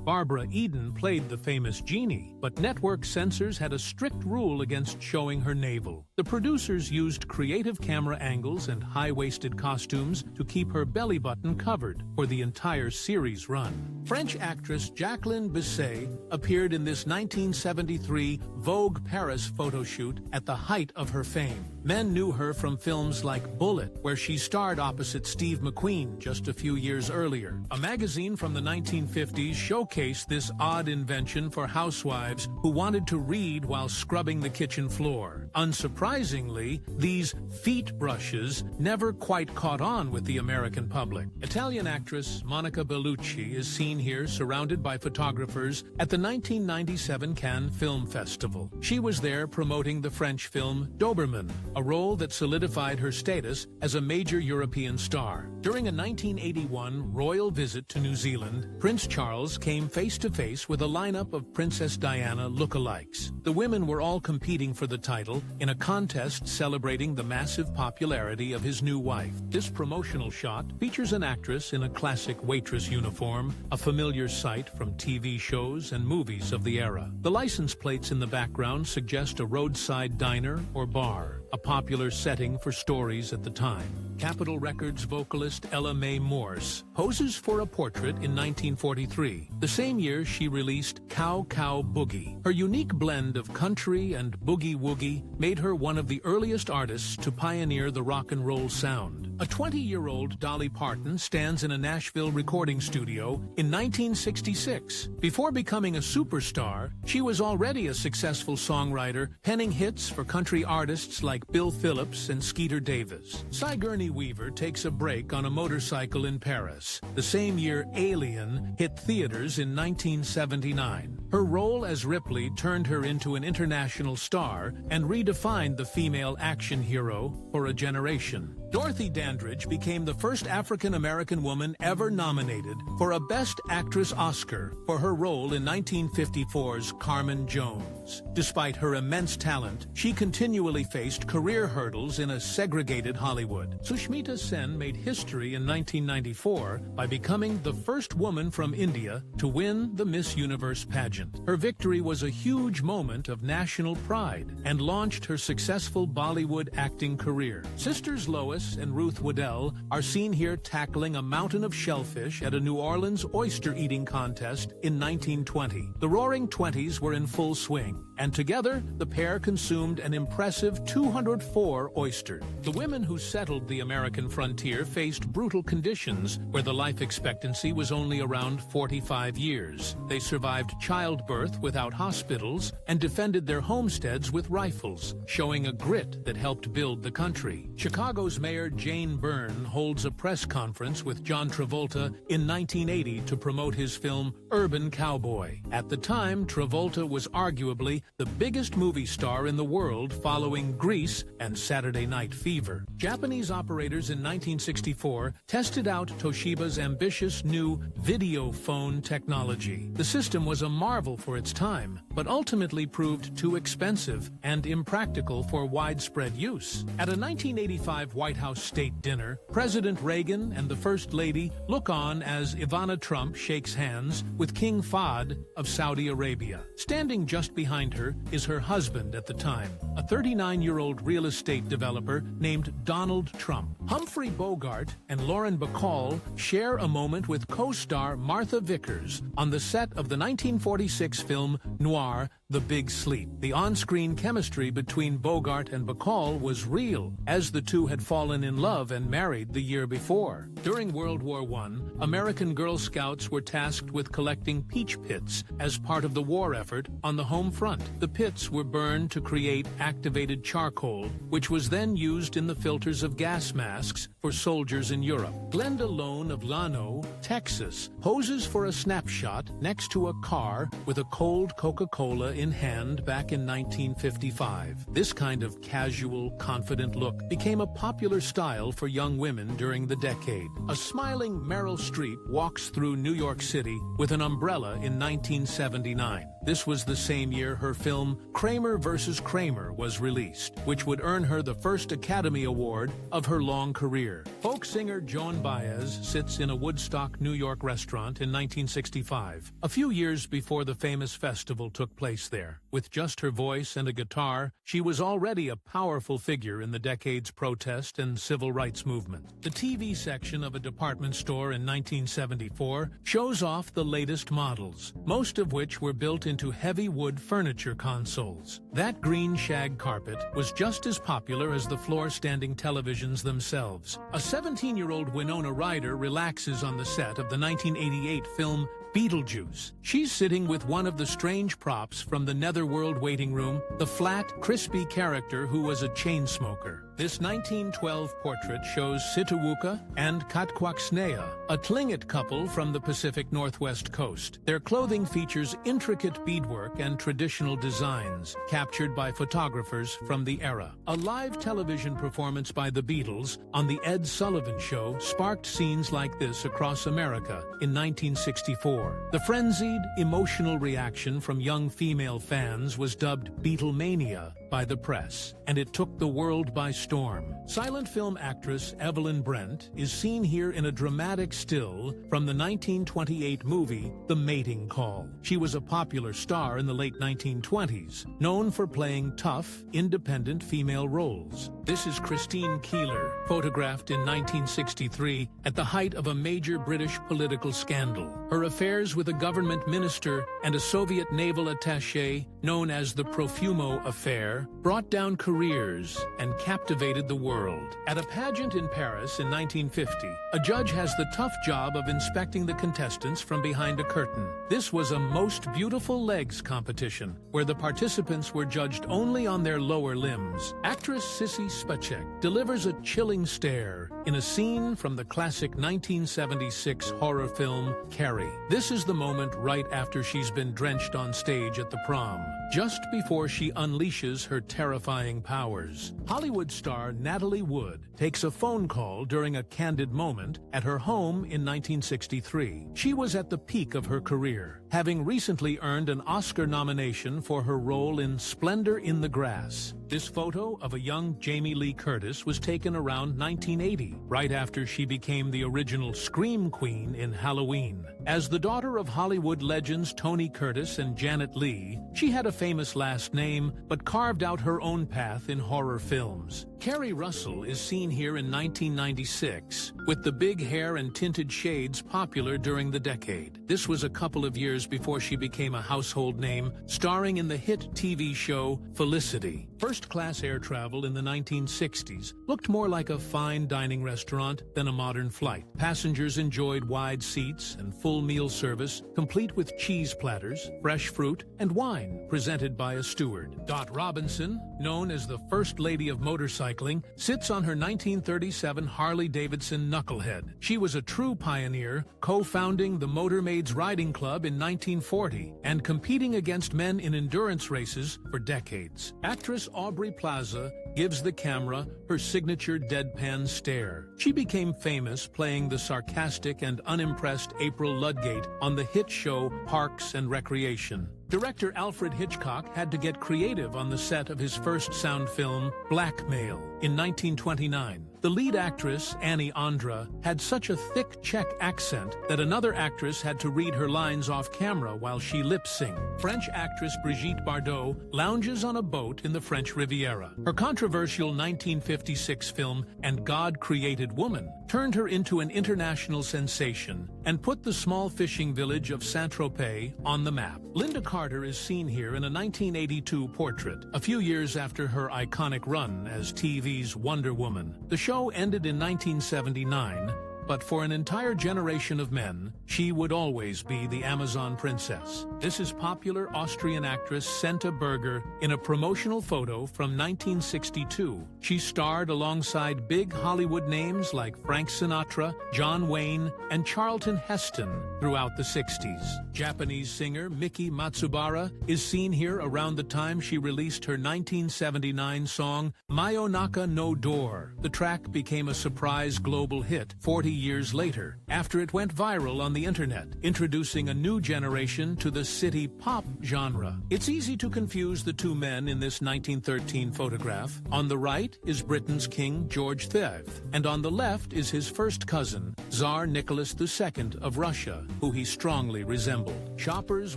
Barbara Eden played the famous Genie, but network censors had a strict rule against showing her navel. The producers used creative camera angles and high-waisted costumes to keep her belly button covered for the entire series run. French actress Jacqueline Bisset appeared in this 1973 Vogue Paris photo shoot at the height of her fame. Men knew her from films like Bullet, where she starred opposite Steve McQueen just a few years earlier. A magazine from the 1950s showcased this odd invention for housewives who wanted to read while scrubbing the kitchen floor. Unsurprisingly, these feet brushes never quite caught on with the American public. Italian actress Monica Bellucci is seen here surrounded by photographers at the 1997 Cannes Film Festival. She was there promoting the French film Doberman, a role that solidified her status as a major European star. During a 1981 royal visit to New Zealand, Prince Charles came face-to-face with a lineup of Princess Diana lookalikes. The women were all competing for the title in a contest celebrating the massive popularity of his new wife. This promotional shot features an actress in a classic waitress uniform, a familiar sight from TV shows and movies of the era. The license plates in the background suggest a roadside diner or bar, a popular setting for stories at the time. Capitol Records vocalist Ella Mae Morse poses for a portrait in 1943. The same year, she released Cow Cow Boogie. Her unique blend of country and boogie-woogie made her one of the earliest artists to pioneer the rock and roll sound. A 20-year-old Dolly Parton stands in a Nashville recording studio in 1966. Before becoming a superstar, she was already a successful songwriter, penning hits for country artists like Bill Phillips and Skeeter Davis. Sigourney Weaver takes a break on a motorcycle in Paris. The same year, Alien hit theaters in 1979. Her role as Ripley turned her into an international star and redefined the female action hero for a generation. Dorothy Dandridge became the first African-American woman ever nominated for a Best Actress Oscar for her role in 1954's Carmen Jones. Despite her immense talent, she continually faced career hurdles in a segregated Hollywood. Sushmita Sen made history in 1994 by becoming the first woman from India to win the Miss Universe pageant. Her victory was a huge moment of national pride and launched her successful Bollywood acting career. Sisters Lois and Ruth Waddell are seen here tackling a mountain of shellfish at a New Orleans oyster-eating contest in 1920. The Roaring Twenties were in full swing, and together the pair consumed an impressive 204 oysters. The women who settled the American frontier faced brutal conditions where the life expectancy was only around 45 years. They survived childbirth without hospitals and defended their homesteads with rifles, showing a grit that helped build the country. Chicago's Mayor Jane Byrne holds a press conference with John Travolta in 1980 to promote his film Urban Cowboy. At the time, Travolta was arguably the biggest movie star in the world following Grease and Saturday Night Fever. Japanese operators in 1964 tested out Toshiba's ambitious new video phone technology. The system was a marvel for its time, but ultimately proved too expensive and impractical for widespread use. At a 1985 White House state dinner, President Reagan and the First Lady look on as Ivana Trump shakes hands with King Fahd of Saudi Arabia. Standing just behind her is her husband at the time, a 39-year-old real estate developer named Donald Trump. Humphrey Bogart and Lauren Bacall share a moment with co-star Martha Vickers on the set of the 1946 film noir The Big Sleep. The on-screen chemistry between Bogart and Bacall was real, as the two had fallen in love and married the year before. During World War I, American Girl Scouts were tasked with collecting peach pits as part of the war effort on the home front. The pits were burned to create activated charcoal, which was then used in the filters of gas masks for soldiers in Europe. Glenda Lone of Llano, Texas, poses for a snapshot next to a car with a cold Coca-Cola in hand back in 1955. This kind of casual, confident look became a popular style for young women during the decade. A smiling Meryl Streep walks through New York City with an umbrella in 1979. This was the same year her film Kramer vs. Kramer was released, which would earn her the first Academy Award of her long career. Folk singer Joan Baez sits in a Woodstock, New York restaurant in 1965, a few years before the famous festival took place there. With just her voice and a guitar, she was already a powerful figure in the decade's protest and civil rights movement. The TV section of a department store in 1974 shows off the latest models, most of which were built into heavy wood furniture consoles. That green shag carpet was just as popular as the floor-standing televisions themselves. A 17-year-old Winona Ryder relaxes on the set of the 1988 film Beetlejuice. She's sitting with one of the strange props from the Netherworld waiting room, the flat, crispy character who was a chain smoker. This 1912 portrait shows Sitawuka and Katquaxnea, a Tlingit couple from the Pacific Northwest coast. Their clothing features intricate beadwork and traditional designs, captured by photographers from the era. A live television performance by the Beatles on The Ed Sullivan Show sparked scenes like this across America in 1964. The frenzied, emotional reaction from young female fans was dubbed Beatlemania by the press, and it took the world by storm. Silent film actress Evelyn Brent is seen here in a dramatic still from the 1928 movie The Mating Call. She was a popular star in the late 1920s, known for playing tough, independent female roles. This is Christine Keeler, photographed in 1963 at the height of a major British political scandal. Her affairs with a government minister and a Soviet naval attaché known as the Profumo Affair brought down careers and captivated the world. At a pageant in Paris in 1950, a judge has the tough job of inspecting the contestants from behind a curtain. This was a most beautiful legs competition, where the participants were judged only on their lower limbs. Actress Sissy Spacek delivers a chilling stare in a scene from the classic 1976 horror film Carrie. This is the moment right after she's been drenched on stage at the prom, just before she unleashes her terrifying powers. Hollywood star Natalie Wood takes a phone call during a candid moment at her home in 1963. She was at the peak of her career, having recently earned an Oscar nomination for her role in Splendor in the Grass. This photo of a young Jamie Lee Curtis was taken around 1980, right after she became the original Scream Queen in Halloween. As the daughter of Hollywood legends Tony Curtis and Janet Leigh, she had a famous last name, but carved out her own path in horror films. Kerry Russell is seen here in 1996, with the big hair and tinted shades popular during the decade. This was a couple of years before she became a household name, starring in the hit TV show Felicity. First-class air travel in the 1960s looked more like a fine dining restaurant than a modern flight. Passengers enjoyed wide seats and full meal service, complete with cheese platters, fresh fruit, and wine presented by a steward. Dot Robinson, known as the First Lady of Motorcycling, sits on her 1937 Harley-Davidson Knucklehead. She was a true pioneer, co-founding the Motor Maids Riding Club in 1940 and competing against men in endurance races for decades. Actress Aubrey Plaza gives the camera her signature deadpan stare. She became famous playing the sarcastic and unimpressed April Ludgate on the hit show Parks and Recreation. Director Alfred Hitchcock had to get creative on the set of his first sound film, Blackmail, in 1929. The lead actress, Annie Andra, had such a thick Czech accent that another actress had to read her lines off camera while she lip-synced. French actress Brigitte Bardot lounges on a boat in the French Riviera. Her controversial 1956 film, And God Created Woman, turned her into an international sensation and put the small fishing village of Saint-Tropez on the map. Linda Carter is seen here in a 1982 portrait, a few years after her iconic run as TV's Wonder Woman. The show ended in 1979, but for an entire generation of men, she would always be the Amazon princess. This is popular Austrian actress Senta Berger in a promotional photo from 1962. She starred alongside big Hollywood names like Frank Sinatra, John Wayne, and Charlton Heston throughout the 60s. Japanese singer Miki Matsubara is seen here around the time she released her 1979 song Mayonaka no Door. The track became a surprise global hit 40 years later, after it went viral on the internet, introducing a new generation to the city pop genre. It's easy to confuse the two men in this 1913 photograph. On the right is Britain's King George V, and on the left is his first cousin, Tsar Nicholas II of Russia, who he strongly resembled. Shoppers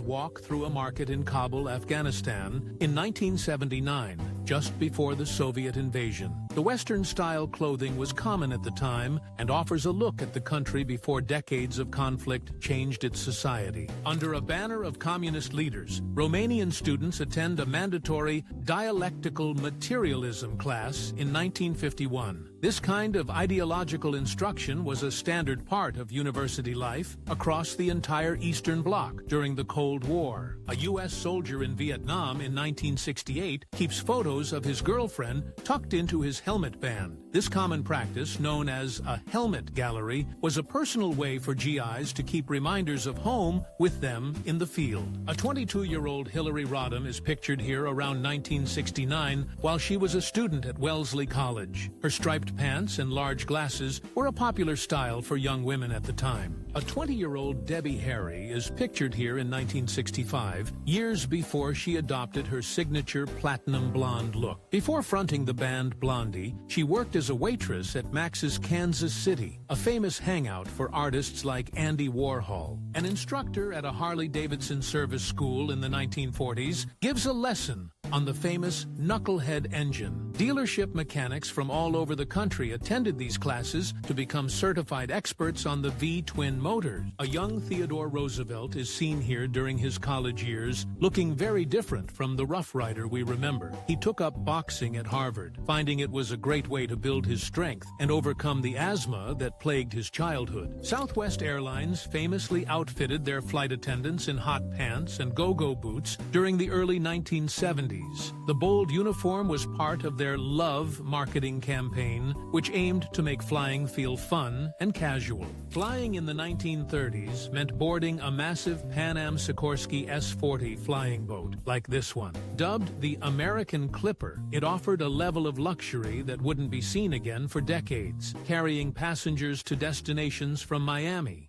walk through a market in Kabul, Afghanistan, in 1979, just before the Soviet invasion. The Western-style clothing was common at the time and offers a look at the country before decades of conflict changed its society. Under a banner of communist leaders, Romanian students attend a mandatory dialectical materialism class in 1951. This kind of ideological instruction was a standard part of university life across the entire Eastern Bloc during the Cold War. A U.S. soldier in Vietnam in 1968 keeps photos of his girlfriend tucked into his helmet band. This common practice, known as a helmet gallery, was a personal way for GIs to keep reminders of home with them in the field. A 22-year-old Hillary Rodham is pictured here around 1969 while she was a student at Wellesley College. Her striped pants and large glasses were a popular style for young women at the time. A 20-year-old Debbie Harry is pictured here in 1965, years before she adopted her signature platinum blonde look. Before fronting the band Blondie, she worked as a waitress at Max's Kansas City, a famous hangout for artists like Andy Warhol. An instructor at a Harley-Davidson service school in the 1940s gives a lesson on the famous Knucklehead engine. Dealership mechanics from all over the country attended these classes to become certified experts on the V-twin motors. A young Theodore Roosevelt is seen here during his college years, looking very different from the Rough Rider we remember. He took up boxing at Harvard, finding it was a great way to build his strength and overcome the asthma that plagued his childhood. Southwest Airlines famously outfitted their flight attendants in hot pants and go-go boots during the early 1970s. The bold uniform was part of their Love marketing campaign, which aimed to make flying feel fun and casual. Flying in the 1930s meant boarding a massive Pan Am Sikorsky S-40 flying boat, like this one. Dubbed the American Clipper, it offered a level of luxury that wouldn't be seen again for decades, carrying passengers to destinations from Miami